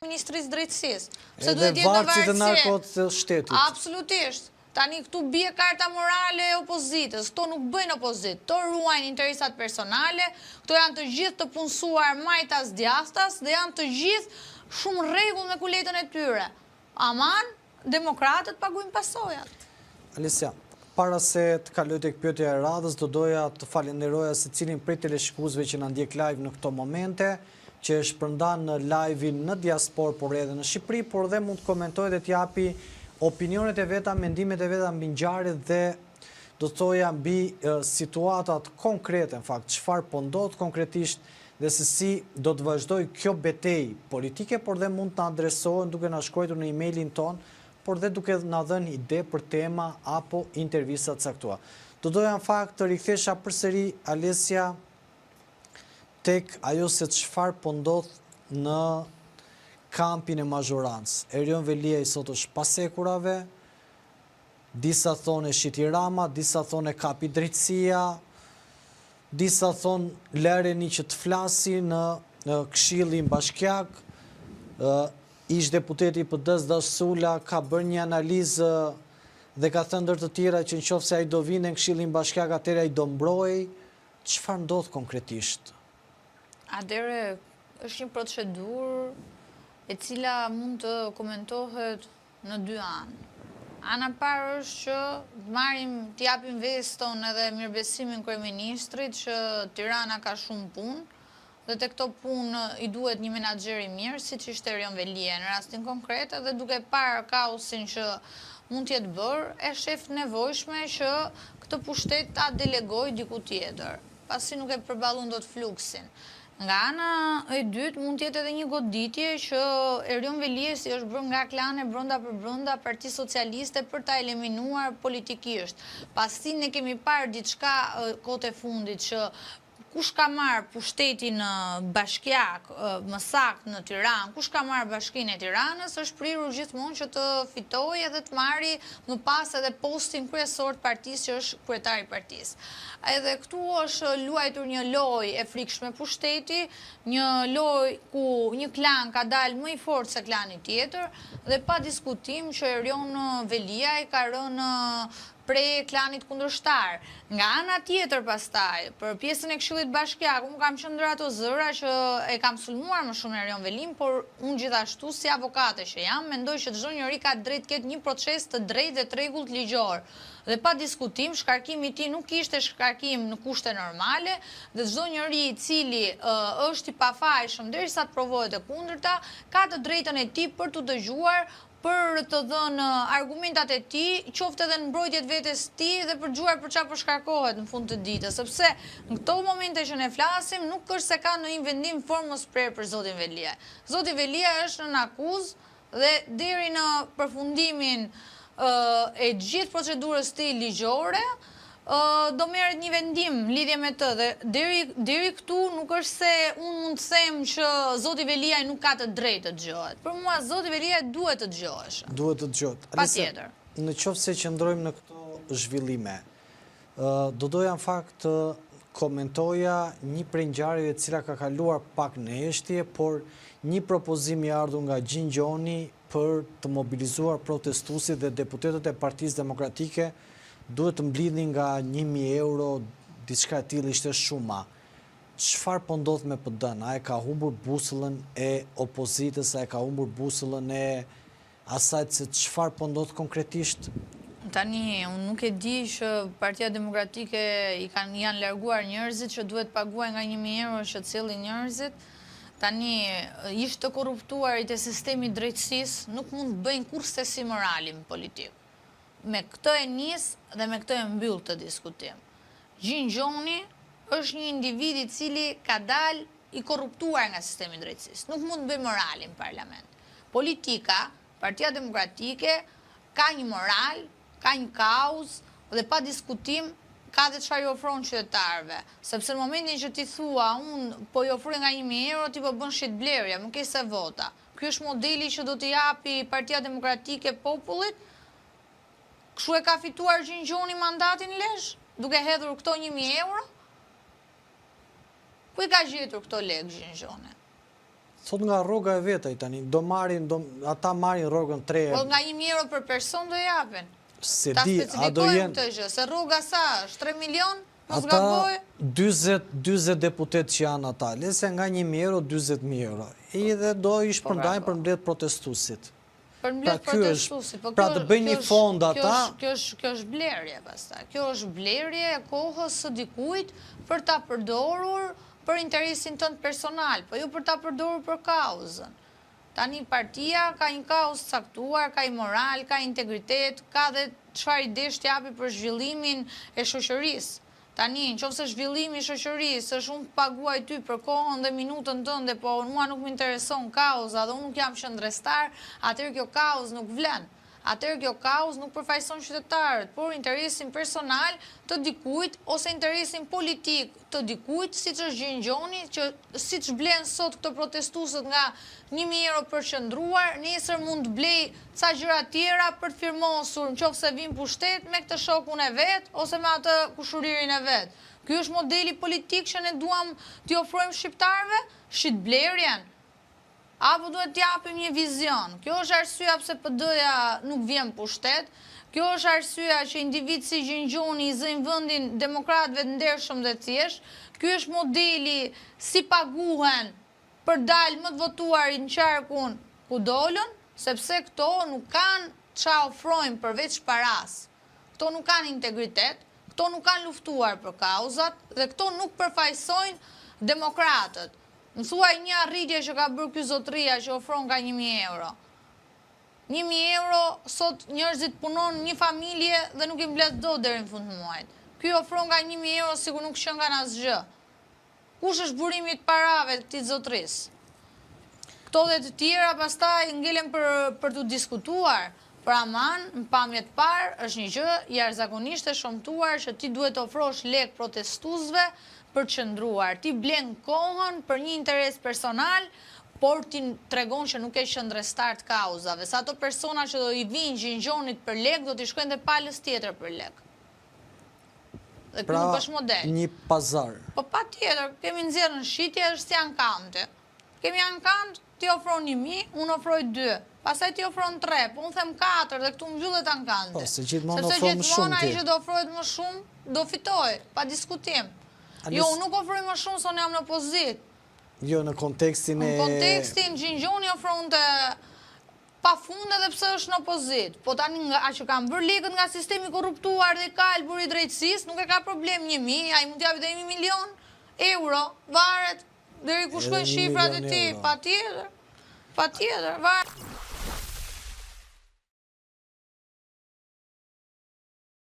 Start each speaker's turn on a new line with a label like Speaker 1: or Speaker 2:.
Speaker 1: Ministrisë Drejtësisë. Pse
Speaker 2: Edhe
Speaker 1: duhet jetë në
Speaker 2: varësit e
Speaker 1: varësi?
Speaker 2: narkot të shtetit.
Speaker 1: Absolutisht. Tani këtu bie karta morale e opozitës, këto nuk bëjnë opozitë, këto ruajnë interesat personale, këto janë të gjithë të punësuar majtas djastas dhe janë të gjithë shumë rregull me kuletën e tyre. Aman, demokratët paguajnë pasojat.
Speaker 2: Alisja, para se të kaloj tek pyetja e radhës, do doja të falenderoja secilin prej teleshikuesve që na ndjek live në këto momente, që është shpërndan në live-in në diaspor, por edhe në Shqipëri, por dhe mund të komentojë dhe t'japi opinionet e veta, mendimet e veta mbi ngjarjet dhe do të thoja mbi situatat konkrete, në fakt, çfarë po ndodh konkretisht dhe se si do të vazhdoj kjo betejë politike, por dhe mund të adresohen duke na shkruar në emailin ton, por dhe duke na dhënë ide për tema apo intervista të caktuara. Do doja në fakt të rikthesha përsëri Alesia tek ajo se çfarë po ndodh në kampin e mazhorancë. Erion Velia i sot është pasekurave, disa thonë e shiti Rama, disa thonë e kapi drejtësia, disa thonë lëreni që të flasi në Këshillin Bashkiak, ish deputeti i PD-s Dash Sula ka bërë një analizë dhe ka thënë ndër të tjera që nëse ai do vinte në Këshillin Bashkiak, atëherë ai do mbrojë. Çfarë ndodh konkretisht?
Speaker 1: Atëherë është një procedurë e cila mund të komentohet në dy anë. Ana parë është që të japim veston edhe mirëbesimin kryeministrit që Tirana ka shumë punë dhe te këto punë i duhet një menaxher i mirë, siç ishte Erion Velia në rastin konkret, dhe duke parë kausin që mund të jetë bërë, e shef nevojshme që këtë pushtet ta delegoj diku tjetër, pasi nuk e përballon dot fluksin. Nga ana e dytë mund të jetë edhe një goditje që Erion Velia si është bërë nga klane brenda për brenda Partisë Socialiste për ta eliminuar politikisht. Pasi ne kemi parë diçka kohët e fundit që kush ka marrë pushtetin në Bashkiak, më saktë në Tiranë, kush ka marrë Bashkinë e Tiranës, është prirur gjithmonë që të fitojë edhe të marrë më pas edhe postin kryesor të partisë që është kryetari i partisë. Edhe këtu është luajtur një lojë e frikshme pushteti, një lojë ku një klan ka dalë më i fortë se klani tjetër dhe pa diskutim që Erion Velia i ka rënë prej klanit kundërshtar. Nga ana tjetër pastaj, për pjesën e Këshillit Bashkiak, unë kam qenë ndër ato zëra që e kam sulmuar më shumë Erion Velin, por unë gjithashtu si avokate që jam, mendoj që çdo njeri ka drejt të ketë një proces të drejtë dhe të rregullt ligjor. Dhe pa diskutim, shkarkimi i tij nuk ishte shkarkim në kushte normale, dhe çdo njeri i cili është i pafajshëm derisa të provohet e kundërta, ka të drejtën e tij për të dëgjuar, për të dhënë argumentat e tij, qoftë edhe në mbrojtje të vetes tij dhe për dëgjuar për çfarë po shkarkohet në fund të ditës, sepse në këto momente që ne flasim nuk është se ka ndonjë vendim formës prerë për zotin Velia. Zoti Velia është në akuzë dhe deri në përfundimin e gjithë procedurës tij ligjore do merret një vendim lidhje me të dhe deri këtu nuk është se unë mund të them që zoti Velia nuk ka të drejtë të dëgjohet. Për mua zoti Velia duhet të dëgjohesh.
Speaker 2: Duhet të dëgjohet.
Speaker 1: Patjetër.
Speaker 2: Në qoftë se qëndrojmë në këto zhvillime, do doja në fakt të komentoja një prej ngjarjeve e cila ka kaluar pak në heshtje, por një propozim i ardhur nga Gjingjoni për të mobilizuar protestuesit dhe deputetët e Partisë Demokratike duhet të mblidhin nga 1.000 euro, diçka e tillë ishte shumë. Çfarë po ndodh me PD-n? A e ka humbur busullën e opozitës, a e ka humbur busullën e asaj se çfarë po ndodh konkretisht?
Speaker 1: Tani, unë nuk e di që Partia Demokratike janë larguar njerëzit që duhet paguaj nga 1.000 euro që cillin njerëzit. Tani, ishtë të korruptuarit e sistemi drejtësisë nuk mund të bëjnë kurse si moralin politik. Me këtë e nis dhe me këtë e mbyll të diskutim. Gjingjoni është një individ i cili ka dalë i korruptuar nga sistemi drejtësisë. Nuk mund të bëjë moralin në parlament. Politika, Partia Demokratike, ka një moral, ka një kauzë dhe pa diskutim ka dhe çfarë i ofron qytetarëve. Sepse në momentin që ti thua, unë po i ofroj nga 1.000 euro, ti po bën shitblerje, më ke se vota. Ky është modeli që do t'i japi Partia Demokratike popullit. Kështu e ka fituar Gjingjoni mandatin Lezhë, duke hedhur këto 1.000 euro? Ku i ka gjetur këto lekë Gjingjoni?
Speaker 2: Thot nga rroga e vetaj tani, ata marrin rrogën 3.
Speaker 1: Po nga 1.000 euro për person do japin.
Speaker 2: Se
Speaker 1: Ta
Speaker 2: di, a do
Speaker 1: specifikojmë
Speaker 2: jenë...
Speaker 1: këtë gjë, se rruga sa është 3 milion, mos
Speaker 2: Ata
Speaker 1: gaboj.
Speaker 2: 20 deputet që janë ata, lese nga 1.000 euro, 20.000 euro. Edhe do i shpërndajnë për mbledh protestuesit.
Speaker 1: Për mbledh protestuesit.
Speaker 2: Pra të bëjnë një fond ata...
Speaker 1: Kjo është blerje, pastaj. Kjo është blerje e kohës së dikujt për ta përdorur për interesin tënd personal, po jo për ta përdorur për kauzën. Tani partia ka një kauzë caktuar, ka i moral, ka integritet, ka dhe çfarë idesh t'japi për zhvillimin e shoqërisë. Tani, nëse zhvillimi i shoqërisë është unë paguaj ty për kohën dhe minutën tënde, po mua nuk më intereson kauza dhe unë nuk jam qendrestar, atëherë kjo kauzë nuk vlen. Atëherë kjo kauzë nuk përfaqëson qytetarët, por interesin personal të dikujt ose interesin politik të dikujt, siç është Gjingjoni, që siç blen sot këto protestuesët nga 1.000 euro për qëndruar, nesër mund të blej ca gjëra tjera për të firmosur nëse vin pushtet me këtë shokun e vet ose me atë kushuririn e vet. Ky është modeli politik që ne duam t'i ofrojmë shqiptarëve, shitblerjen. Apo duhet t'japim një vizion. Kjo është arsyeja pse PD-ja nuk vjen pushtet. Kjo është arsyeja që individ si Gjingjoni i zëjnë vendin demokratëve të ndershëm dhe thjesht. Ky është modeli si paguhen për dalë më të votuarit në qarkun ku dolën, sepse këto nuk kanë ç'a ofrojnë përveç paras. Këto nuk kanë integritet, këto nuk kanë luftuar për kauzat dhe këto nuk përfaqësojnë demokratët. Më thuaj një arritje që ka bërë ky zotëria që ofron nga 1.000 euro. 1.000 euro, sot njerëzit punon një familje dhe nuk i mbledh dot deri në fund të muajit. Ky ofron nga 1.000 euro sikur nuk shën nga asgjë. Kush është burimi i parave të këtij zotërisë? Këto dhe të tjera pastaj ngelen për të diskutuar. Pra aman, në pamje të parë, është një gjë jashtëzakonisht e shëmtuar që ti duhet të ofrosh lek protestuesve për të qëndruar. Ti blen kohën për një interes personal, por ti tregon që nuk e qëndrestar të kauzave. Sa ato persona që do i vinë Gjingjonit për lek, do t'i shkojnë dhe palës tjetër për lek. Dhe kjo nuk është model.
Speaker 2: Pra një pazar.
Speaker 1: Po pa tjetër, kemi nxjerrë në shitje, është si ankante. Kemi ankant, ti ofron 1.000, unë ofroj 2. Pastaj ti ofron 3, po unë them 4 dhe këtu mbyllet ankante.
Speaker 2: Po, se gjithmonë ofron më
Speaker 1: Sepse
Speaker 2: shumë
Speaker 1: gjithmonë ai
Speaker 2: ti.
Speaker 1: që do ofrohet më shumë, do fitoj, pa diskutim. Jo, unë nuk ofroj më shumë, se unë jam në opozit.
Speaker 2: Jo, në kontekstin e...
Speaker 1: Në kontekstin, Gjingjoni ofron të pa fund edhe pse është në opozit. Po tani nga që kanë bërë lekët nga sistemi korruptuar dhe kalbur i drejtësisë, nuk e ka problem 1.000, ai mund t'japi dhe 1 milion euro, varet deri ku shkojnë shifrat e tij, patjetër, varet.